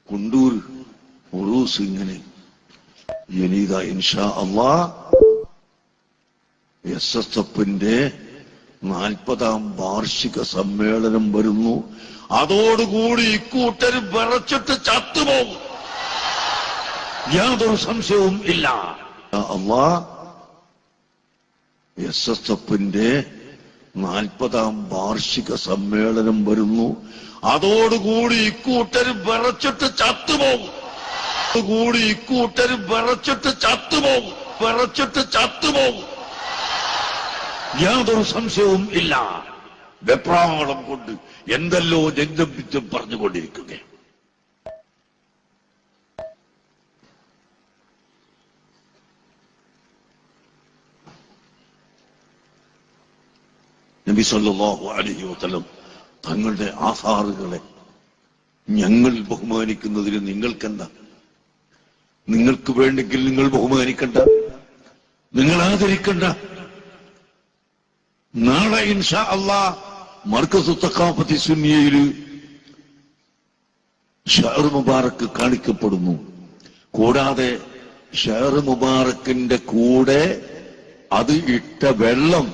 കുണ്ടൂർ ഉറൂസ് ഇങ്ങനെ ഇനിതാ ഇൻഷാ അല്ലാഹ് എസ്എസ്എഫിന്റെ 40ാം വാർഷിക സമ്മേളനം വരുന്നു. അതോടുകൂടി ഇക്കൂട്ടർ വിറച്ചിട്ട് ചത്തുപോകും, യാതൊരു സംശയവും ഇല്ല. അല്ലാഹ് എസ്എസ്എഫിന്റെ 40ാം വാർഷിക സമ്മേളനം വരുന്നു. അതോടുകൂടി ഇക്കൂട്ടർ വിറച്ചിട്ട് ചത്തുപോകും, യാതൊരു സംശയവും ഇല്ല. വെപ്രാളം കൊണ്ട് എന്തെല്ലോ ജംഗം പിറ്റം പറഞ്ഞുകൊണ്ടിരിക്കുക. നബി സല്ലല്ലാഹു അലൈഹി വസല്ലം തങ്ങളുടെ ആസാറുകളെ ഞങ്ങൾ ബഹുമാനിക്കുന്നതിന് നിങ്ങൾക്കെന്താ? നിങ്ങൾക്ക് വേണമെങ്കിൽ നിങ്ങൾ ബഹുമാനിക്കണ്ട, നിങ്ങൾ ആദരിക്കണ്ട. നാളെ ഇൻഷാ അല്ലാഹ് മർക്കസ് തഖാഫത്തി സുന്നിയയിൽ ഷഅർ മുബാറക്ക് കാണിക്കപ്പെടുന്നു. കൂടാതെ ഷഅർ മുബാറക്കിന്റെ കൂടെ അത് ഇട്ട വെള്ളം